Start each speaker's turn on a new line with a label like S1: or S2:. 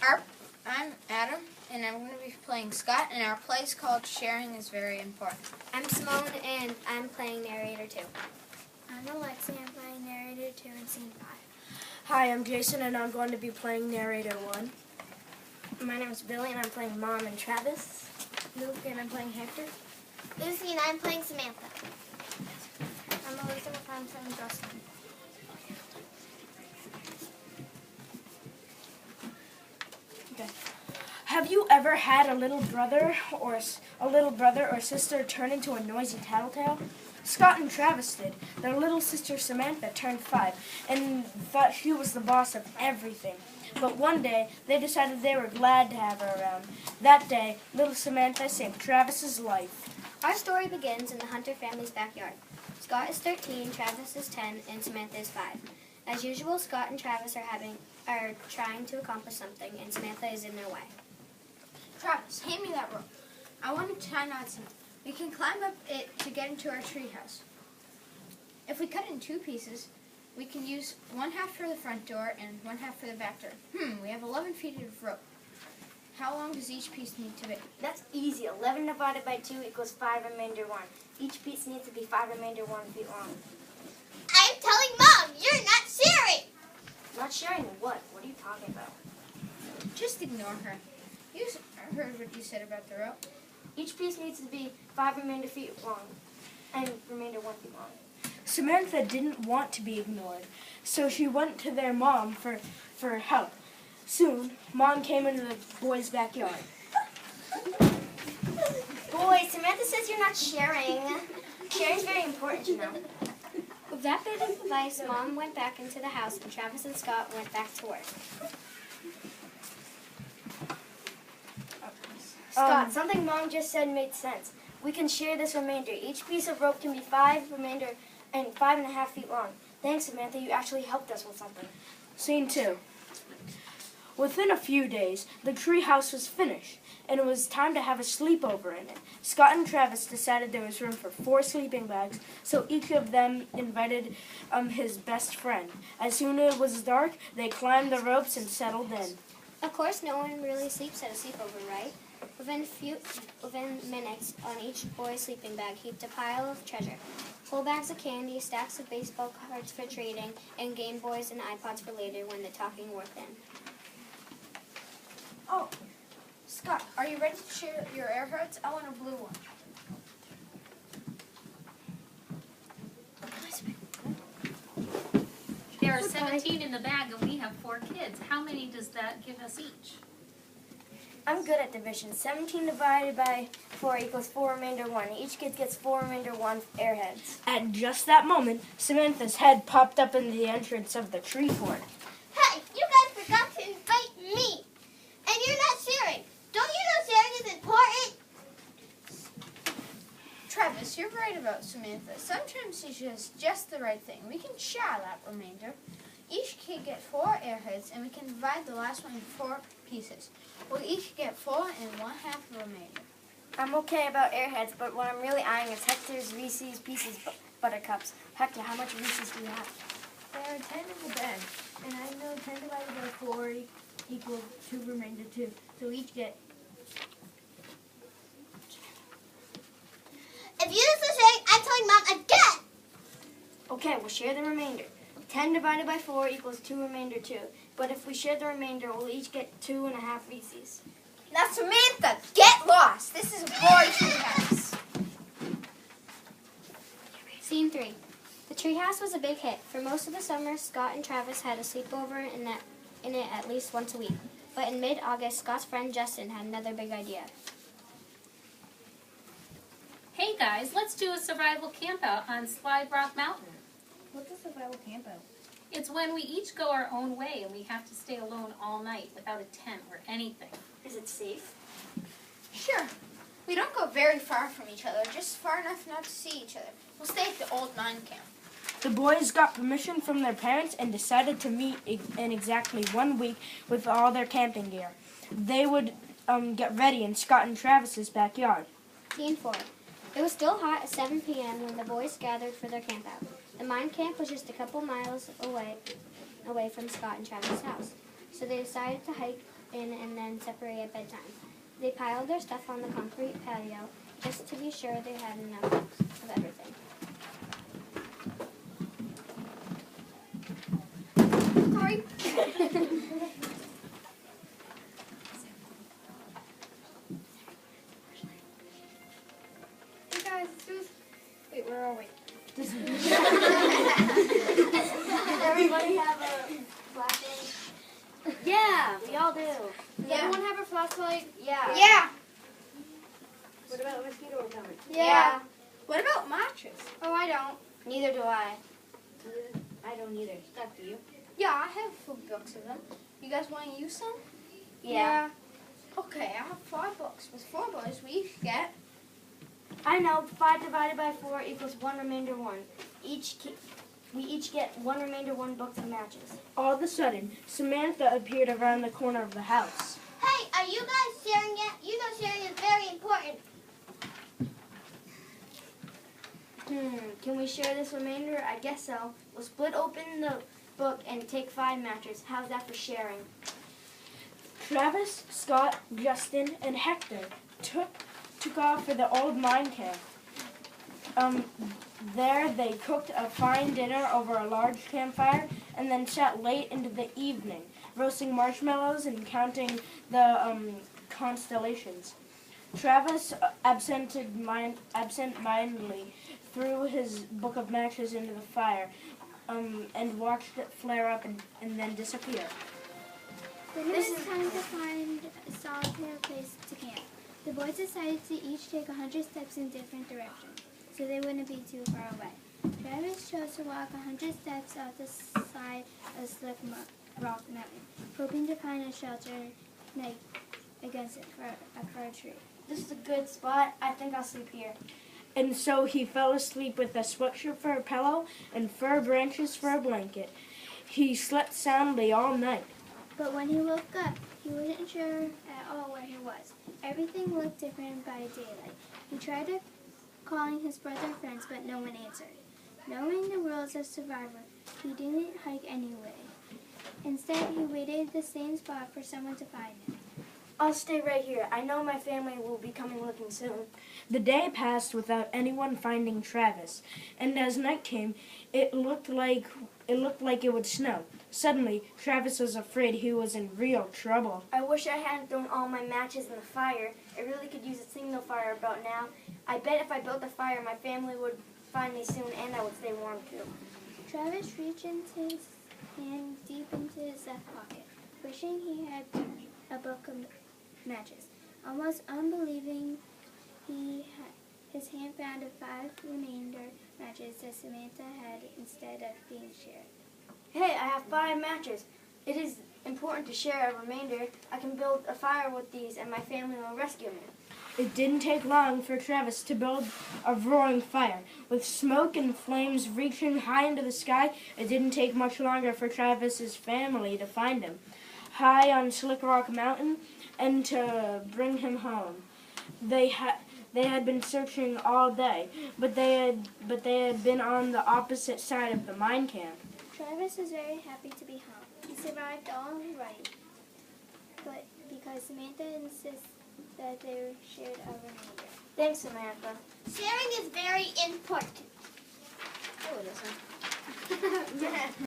S1: I'm Adam, and I'm going to be playing Scott, and our play is called Sharing is Very Important.
S2: I'm Simone, and I'm playing Narrator 2.
S3: I'm Alexia, I'm playing Narrator 2 in Scene 5.
S4: Hi, I'm Jason, and I'm going to be playing Narrator 1.
S3: My name is Billy, and I'm playing Mom and Travis.
S5: Luke, and I'm playing Hector.
S6: Lucy, and I'm playing Samantha.
S5: I'm Elizabeth, I'm playing Justin.
S4: Okay. Have you ever had a little brother or sister turn into a noisy tattletale? Scott and Travis did. Their little sister Samantha turned 5 and thought she was the boss of everything. But one day, they decided they were glad to have her around. That day, little Samantha saved Travis's life.
S2: Our story begins in the Hunter family's backyard. Scott is 13, Travis is 10, and Samantha is 5. As usual, Scott and Travis are trying to accomplish something, and Samantha is in their way.
S1: Travis, hand me that rope. I want to tie knots in it. We can climb up it to get into our treehouse. If we cut it in 2 pieces, we can use 1/2 for the front door and 1/2 for the back door. We have 11 feet of rope. How long does each piece need to be?
S3: That's easy. 11 divided by 2 equals 5 remainder 1. Each piece needs to be 5 remainder 1 feet long.
S6: I'm telling Mom, you're not sharing!
S3: Not sharing what? What are you talking about?
S1: Just ignore her. You heard what you said about the rope.
S3: Each piece needs to be 5 remainder feet long and remainder 1 feet long.
S4: Samantha didn't want to be ignored, so she went to their mom for help. Soon, Mom came into the boys' backyard.
S3: Boys, Samantha says you're not sharing. Sharing's very important, you know.
S2: With that bit of advice, Mom went back into the house, and Travis and Scott went back to work.
S3: Scott, something Mom just said made sense. We can share this remainder. Each piece of rope can be 5 remainder and 5.5 feet long. Thanks, Samantha. You actually helped us with something.
S4: Scene 2. Within a few days, the treehouse was finished, and it was time to have a sleepover in it. Scott and Travis decided there was room for 4 sleeping bags, so each of them invited his best friend. As soon as it was dark, they climbed the ropes and settled in.
S2: Of course, no one really sleeps at a sleepover, right? Within minutes, on each boy's sleeping bag heaped a pile of treasure. Full bags of candy, stacks of baseball cards for trading, and Game Boys and iPods for later when the talking wore thin.
S1: Oh, Scott, are you ready to share your airheads? I want a blue one.
S7: There are 17 in the bag, and we have 4 kids. How many does that give us each?
S3: I'm good at division. 17 divided by 4 equals 4 remainder 1. Each kid gets 4 remainder 1 airheads.
S4: At just that moment, Samantha's head popped up in the entrance of the tree fort.
S6: Hey, you guys forgot to invite me! And you're not sharing! Don't you know sharing is important?
S1: Travis, you're right about Samantha. Sometimes she does just the right thing. We can share that remainder. Each kid gets 4 airheads, and we can divide the last one in 4 pieces. We'll each get 4 and 1/2 the remainder.
S3: I'm okay about airheads, but what I'm really eyeing is Hector's Reese's Pieces Buttercups. Hector, how much Reese's do you have?
S5: There are 10 in the bag, and I know 10 divided by 4 equals 2 remainder 2. So each get...
S6: If you don't start sharing, I'm telling Mom again!
S3: Okay, we'll share the remainder. 10 divided by 4 equals 2 remainder 2. But if we share the remainder, we'll each get 2.5 Reese's.
S1: Now, Samantha, get lost. This is a boy treehouse.
S2: Scene 3. The treehouse was a big hit. For most of the summer, Scott and Travis had a sleepover in it at least once a week. But in mid-August, Scott's friend Justin had another big idea.
S7: Hey guys, let's do a survival campout on Slide Rock Mountain.
S5: What's a survival campout?
S7: It's when we each go our own way and we have to stay alone all night without a tent or anything.
S3: Is it safe?
S1: Sure. We don't go very far from each other, just far enough not to see each other. We'll stay at the old mine camp.
S4: The boys got permission from their parents and decided to meet in exactly 1 week with all their camping gear. They would get ready in Scott and Travis's backyard.
S2: Scene 4. It was still hot at 7 p.m. when the boys gathered for their campout. The mine camp was just a couple miles away from Scott and Travis' house, so they decided to hike in and then separate at bedtime. They piled their stuff on the concrete patio just to be sure they had enough of everything.
S1: Sorry. Hey guys, let's do this. Wait, where are we?
S3: Everybody have a flashlight? Yeah, we all do.
S1: Does everyone have a flashlight?
S3: Yeah.
S1: Yeah.
S3: What about mosquito repellent?
S1: Yeah. What about matches? Oh, I don't.
S3: Neither do I. I don't either. Stuck, do you?
S1: Yeah, I have 4 books of them. You guys want to use some?
S3: Yeah.
S1: Okay, I have 5 books. With 4 boys, we each get.
S3: I know. 5 divided by 4 equals 1 remainder 1. We each get 1 remainder 1 books of matches.
S4: All of a sudden, Samantha appeared around the corner of the house.
S6: Hey, are you guys sharing yet? You know sharing is very important.
S3: Can we share this remainder? I guess so. We'll split open the book and take 5 matches. How's that for sharing?
S4: Travis, Scott, Justin, and Hector took off for the old mine camp. There they cooked a fine dinner over a large campfire and then sat late into the evening, roasting marshmallows and counting the constellations. Travis absent-mindedly threw his book of matches into the fire and watched it flare up and then disappear.
S8: Then it was time to find a solitary place to camp. The boys decided to each take 100 steps in different directions, so they wouldn't be too far away. Travis chose to walk 100 steps out the side of the Slick Rock Mountain, hoping to find a shelter against it for a tree.
S3: This is a good spot. I think I'll sleep here.
S4: And so he fell asleep with a sweatshirt for a pillow and fir branches for a blanket. He slept soundly all night.
S8: But when he woke up, he wasn't sure at all where he was. Everything looked different by daylight. He tried calling his brother and friends, but no one answered. Knowing the rules of survival, he didn't hike anyway. Instead, he waited the same spot for someone to find him.
S3: I'll stay right here. I know my family will be coming looking soon.
S4: The day passed without anyone finding Travis, and as night came, it looked like it would snow. Suddenly, Travis was afraid he was in real trouble.
S3: I wish I hadn't thrown all my matches in the fire. I really could use a signal fire about now. I bet if I built a fire, my family would find me soon and I would stay warm too.
S8: Travis reached his hand deep into his left pocket, wishing he had a book of matches. Almost unbelieving, his hand found 5 remainder matches that Samantha had instead of being shared.
S3: Hey, I have 5 matches. It is important to share a remainder. I can build a fire with these and my family will rescue me.
S4: It didn't take long for Travis to build a roaring fire. With smoke and flames reaching high into the sky, it didn't take much longer for Travis's family to find him, high on Slick Rock Mountain, and to bring him home. They had been searching all day, but they had been on the opposite side of the mine camp.
S8: Travis was very happy to be home. He survived all right, but because Samantha insists that they shared a remainder.
S3: Thanks, Samantha.
S6: Sharing is very important.
S3: Oh, it isn't.